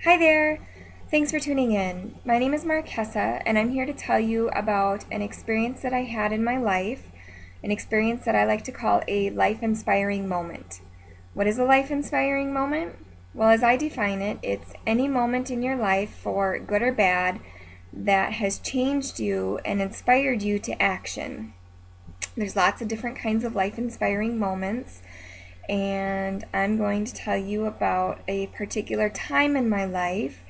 Hi there! Thanks for tuning in. My name is Marquessa, and I'm here to tell you about an experience that I had in my life, an experience that I like to call a life inspiring moment. What is a life inspiring moment? Well, as I define it, it's any moment in your life, for good or bad, that has changed you and inspired you to action. There's lots of different kinds of life inspiring moments, and I'm going to tell you about a particular time in my life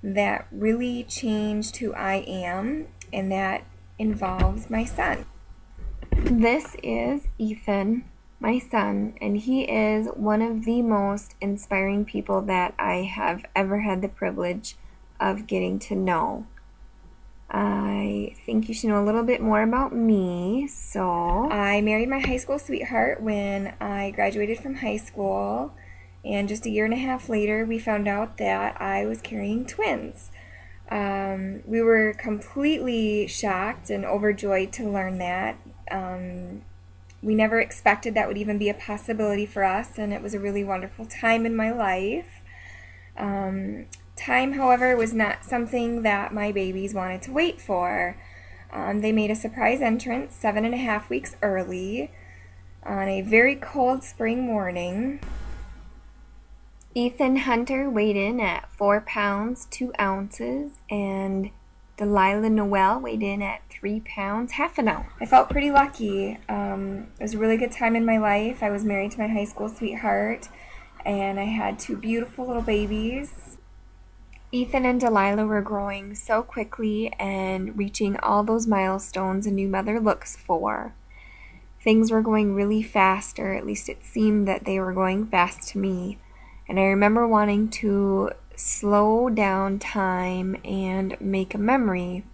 that really changed who I am, and that involves my son. This is Ethan, my son, and he is one of the most inspiring people that I have ever had the privilege of getting to know. I think you should know a little bit more about me. So, I married my high school sweetheart when I graduated from high school, and just a year and a half later, we found out that I was carrying twins. We were completely shocked and overjoyed to learn that. We never expected that would even be a possibility for us, and it was a really wonderful time in my life. Time, however, was not something that my babies wanted to wait for. They made a surprise entrance 7.5 weeks early on a very cold spring morning. Ethan Hunter weighed in at 4 pounds 2 ounces, and Delilah Noel weighed in at 3 pounds half an ounce. I felt pretty lucky. It was a really good time in my life. I was married to my high school sweetheart, and I had 2 beautiful little babies. Ethan and Delilah were growing so quickly and reaching all those milestones a new mother looks for. Things were going really fast, or at least it seemed that they were going fast to me. And I remember wanting to slow down time and make a memory.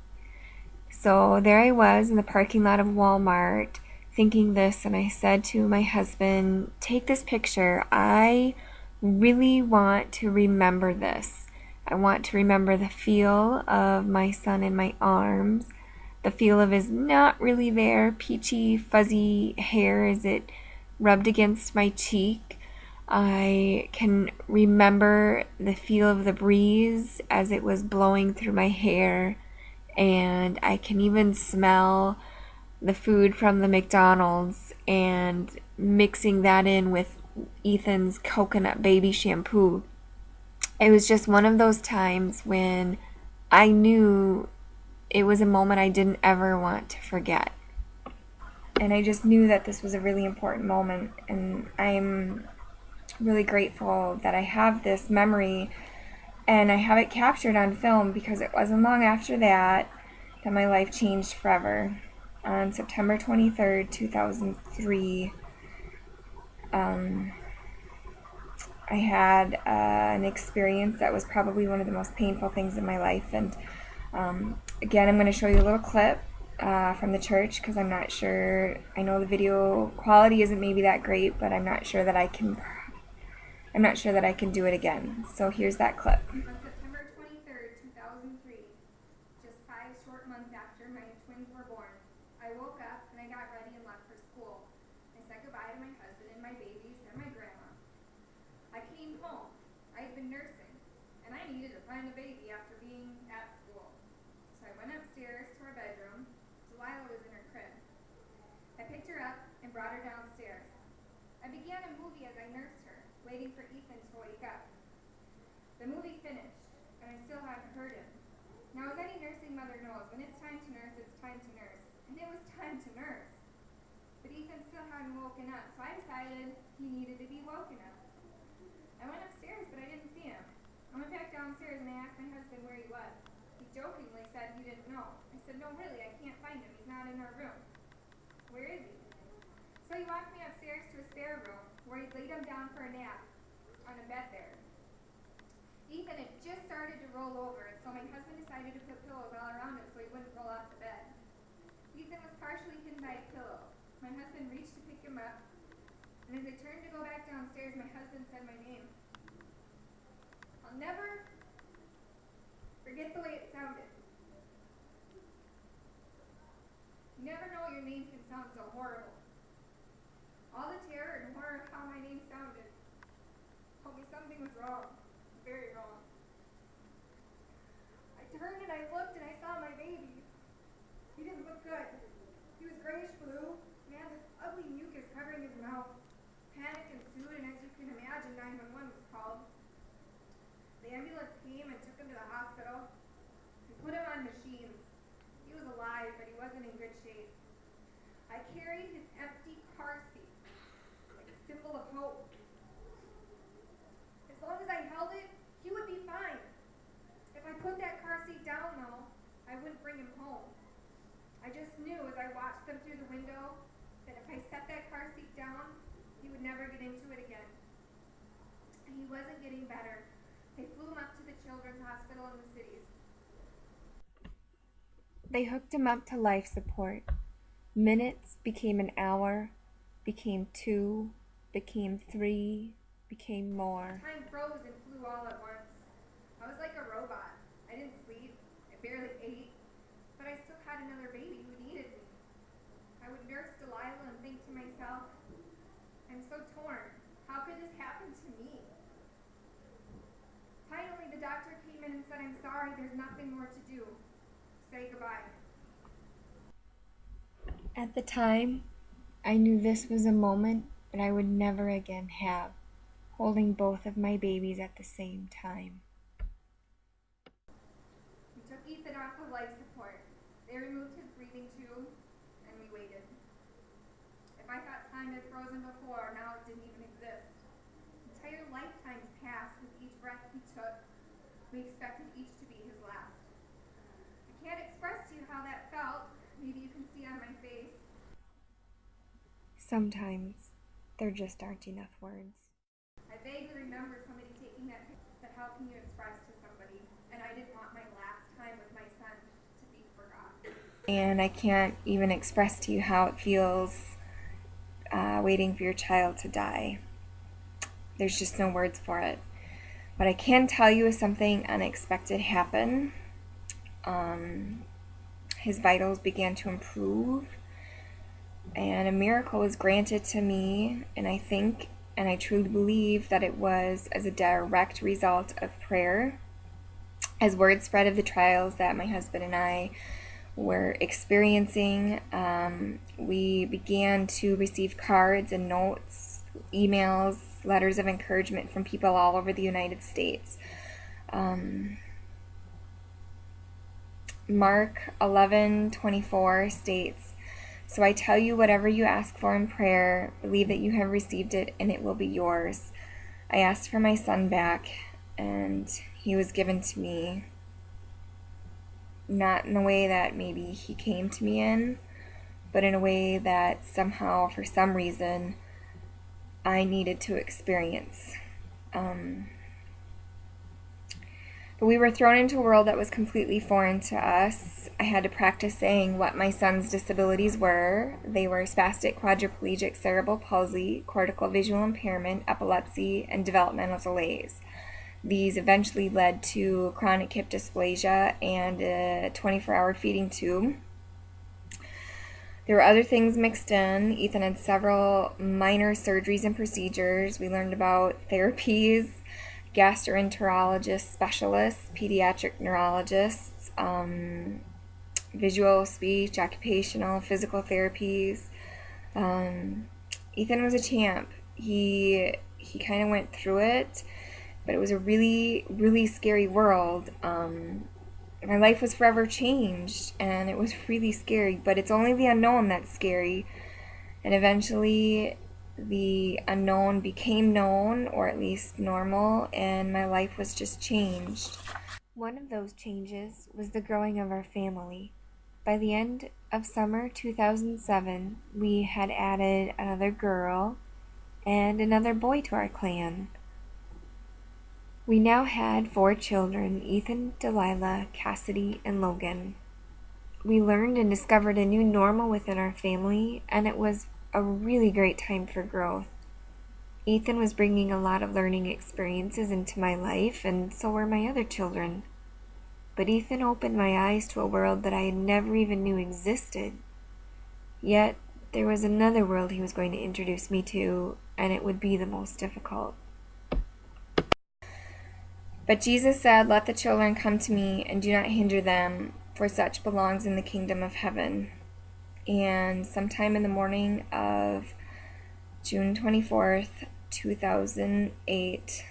So there I was in the parking lot of Walmart thinking this, and I said to my husband, "Take this picture. I really want to remember this. I want to remember the feel of my son in my arms, the feel of his not really there, peachy, fuzzy hair as it rubbed against my cheek. I can remember the feel of the breeze as it was blowing through my hair, and I can even smell the food from the McDonald's and mixing that in with Ethan's coconut baby shampoo. It was just one of those times when I knew it was a moment I didn't ever want to forget. And I just knew that this was a really important moment, and I'm really grateful that I have this memory and I have it captured on film, because it wasn't long after that that my life changed forever. On September 23rd, 2003, I had an experience that was probably one of the most painful things in my life. And again, I'm going to show you a little clip from the church, because I'm not sure, I know the video quality isn't maybe that great, but I'm not sure that I can do it again. So here's that clip. On September 23rd, 2003, just 5 short months after my twins were born, I woke up and I got ready and left for school. I said goodbye to my husband and my babies and my grandma. I came home. I had been nursing, and I needed to find a baby after being at school. So I went upstairs to our bedroom. Delilah was in her crib. I picked her up and brought her downstairs. I began a movie as I nursed her, waiting for Ethan to wake up. The movie finished, and I still hadn't heard him. Now, as any nursing mother knows, when it's time to nurse, it's time to nurse. And it was time to nurse. But Ethan still hadn't woken up, so I decided he needed to be woken up. I went upstairs, but I didn't see him. I went back downstairs and I asked my husband where he was. He jokingly said he didn't know. I said, "No, really, I can't find him. He's not in our room." "Where is he?" So he walked me upstairs to a spare room where he laid him down for a nap on a bed there. Ethan had just started to roll over, and so my husband decided to put pillows all around him so he wouldn't roll off the bed. Ethan was partially hidden by a pillow. My husband reached to pick him up, and as I turned to go back downstairs, my husband said my name. I'll never forget the way it sounded. You never know your name can sound so horrible. All the terror and horror of how my name sounded told me something was wrong, very wrong. good. He was grayish blue, and had this ugly mucus covering his mouth. Panic ensued, and as you can imagine, 911 was called. The ambulance came and took him to the hospital and put him on machines. He was alive, but he wasn't in good shape. I carried his empty car seat like a symbol of hope. As long as I held it, he would be fine. If I put that car seat down, though, I wouldn't bring him home. I just knew as I watched them through the window that if I set that car seat down, he would never get into it again. And he wasn't getting better. They flew him up to the children's hospital in the cities. They hooked him up to life support. Minutes became an hour, became 2, became 3, became more. Time froze and flew all at once. I was like a robot. I didn't sleep. I barely ate. But I still had another baby who needed me. I would nurse Delilah and think to myself, I'm so torn. How could this happen to me? Finally, the doctor came in and said, I'm sorry, there's nothing more to do. Say goodbye. At the time, I knew this was a moment that I would never again have, holding both of my babies at the same time. We took Ethan off of life support. They removed his breathing tube, and we waited. If I thought time had frozen before, now it didn't even exist. Entire lifetimes passed with each breath he took. We expected each to be his last. I can't express to you how that felt. Maybe you can see on my face. Sometimes there just aren't enough words. I vaguely remember somebody taking that picture, but how can you express to somebody? And I didn't want my last time with my son to be forgotten. And I can't even express to you how it feels waiting for your child to die. There's just no words for it. What I can tell you is something unexpected happened. His vitals began to improve, and a miracle was granted to me, and I think, and I truly believe that it was as a direct result of prayer. As word spread of the trials that my husband and I were experiencing, we began to receive cards and notes, emails, letters of encouragement from people all over the United States. Mark 11:24 states, so I tell you, whatever you ask for in prayer, believe that you have received it and it will be yours. I asked for my son back, and he was given to me, not in the way that maybe he came to me in, but in a way that somehow, for some reason, I needed to experience. But we were thrown into a world that was completely foreign to us. I had to practice saying what my son's disabilities were. They were spastic quadriplegic cerebral palsy, cortical visual impairment, epilepsy, and developmental delays. These eventually led to chronic hip dysplasia and a 24-hour feeding tube. There were other things mixed in. Ethan had several minor surgeries and procedures. We learned about therapies, gastroenterologist specialists, pediatric neurologists, visual, speech, occupational, physical therapies. Ethan was a champ. He kind of went through it, but it was a really, really scary world. My life was forever changed, and it was really scary, but it's only the unknown that's scary. And eventually the unknown became known, or at least normal, and my life was just changed. One of those changes was the growing of our family. By the end of summer 2007, we had added another girl and another boy to our clan. We now had 4 children: Ethan, Delilah, Cassidy, and Logan. We learned and discovered a new normal within our family, and it was a really great time for growth. Ethan was bringing a lot of learning experiences into my life, and so were my other children. But Ethan opened my eyes to a world that I had never even knew existed. Yet, there was another world he was going to introduce me to, and it would be the most difficult. But Jesus said, "Let the children come to me, and do not hinder them, for such belongs in the kingdom of heaven." and sometime in the morning of June 24th, 2008,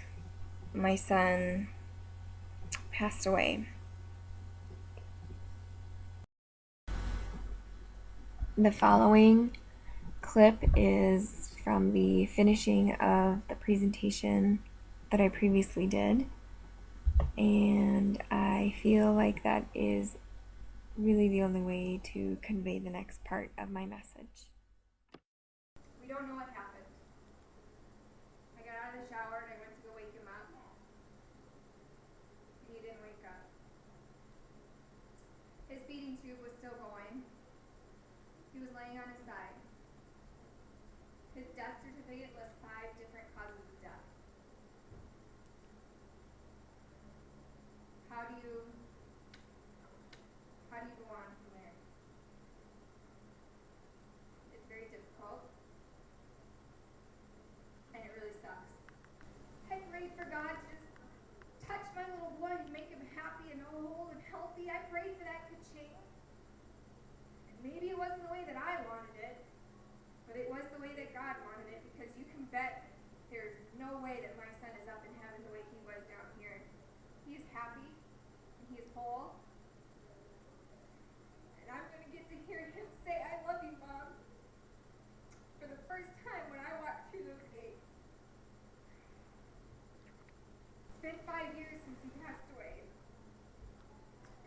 my son passed away. The following clip is from the finishing of the presentation that I previously did, and I feel like that is really the only way to convey the next part of my message. We don't know what happened. I got out of the shower and I went to go wake him up. And he didn't wake up. His feeding tube was still going. He was laying on his side. His death certificate lists 5 different causes of death. How do you go on from there? It's very difficult. And it really sucks. I prayed for God to just touch my little boy and make him happy and whole and healthy. I prayed for that could change. And maybe it wasn't the way that I wanted it, but it was the way that God wanted it, because you can bet there's no way that my son is up in heaven the way he was down here. He is happy and he is whole. And I'm going to get to hear him say, "I love you, Mom," for the first time when I walk through those gates. It's been 5 years since he passed away.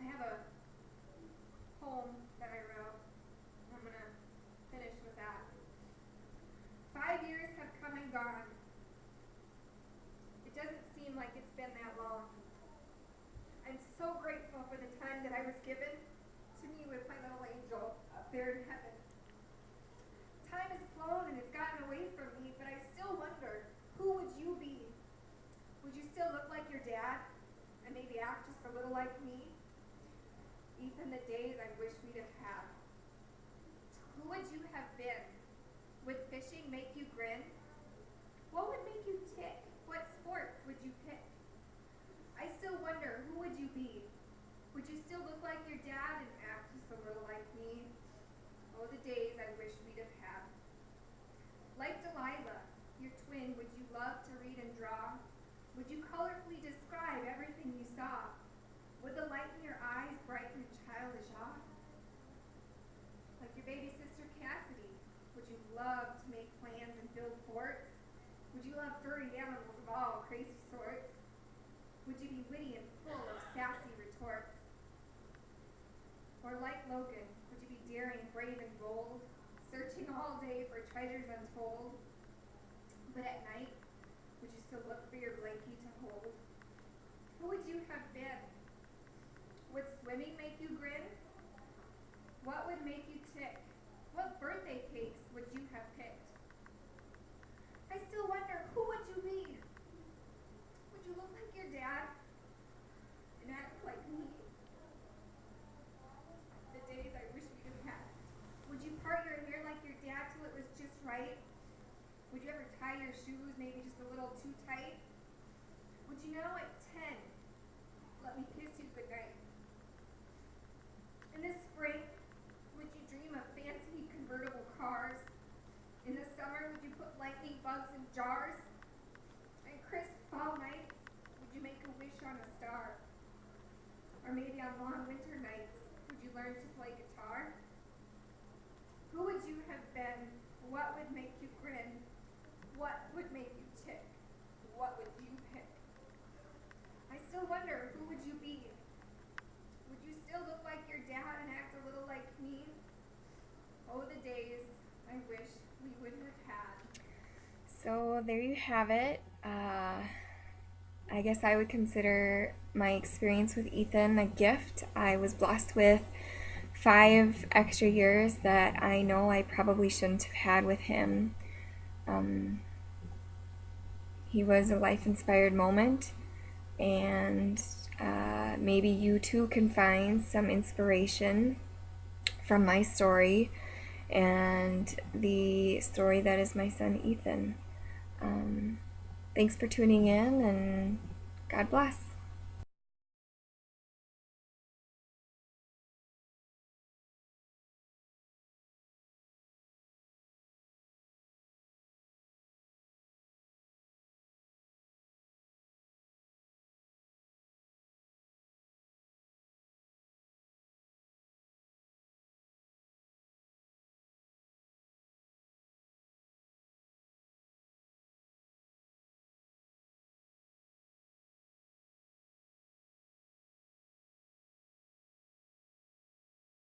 I have a poem that I wrote. I'm going to finish with that. 5 years have come and gone. It doesn't seem like it's been that long. I'm so grateful for the time that I was given to me with my little angel up there in heaven. Time has flown and it's gotten away from me, but I still wonder, who would you be? Would you still look like your dad and maybe act just a little like me? Ethan, the days I wish we'd have had. Who would you have been? Would fishing make you grin? What would make you tick? What sports would you pick? I still wonder, who would you be? Would you still look like your dad and act just a little like me? Oh, the days I wish we'd have had. Like Delilah, your twin, would you love to read and draw? Would you colorfully describe everything you saw? Would the light in your eyes brighten a childish awe? Like your baby sister Cassidy, would you love to make plans and build forts? Would you love furry animals of all crazy sorts? Would you be witty and full of sassy retorts? Or like Logan, would you be daring, brave, and bold, searching all day for treasures untold? But at night, would you still look for your blankie to hold? Who would you have been? Would swimming make you grin? What would make you tick? What birthday cakes would you have picked? I still wonder, who would you be? Would you look like your dad and act like me? The days I wish we'd have had. Would you part your hair like your dad till it was just right? Would you ever tie your shoes maybe just a little too tight? Would you know at 10, let me kiss you goodnight? In the spring, would you dream of fancy convertible cars? In the summer, would you put lightning bugs in jars? And crisp fall nights, would you make a wish on a star? Or maybe on long winter nights, would you learn to play guitar? Who would you have been? What would make you grin? What would make you tick? What would you pick? I still wonder, who would you be? Would you still look like your dad and act a little like me? Oh, the days I wish we would have had. So there you have it. I guess I would consider my experience with Ethan a gift. I was blessed with 5 extra years that I know I probably shouldn't have had with him. He was a life-inspired moment, and maybe you too can find some inspiration from my story and the story that is my son Ethan. Thanks for tuning in, and God bless.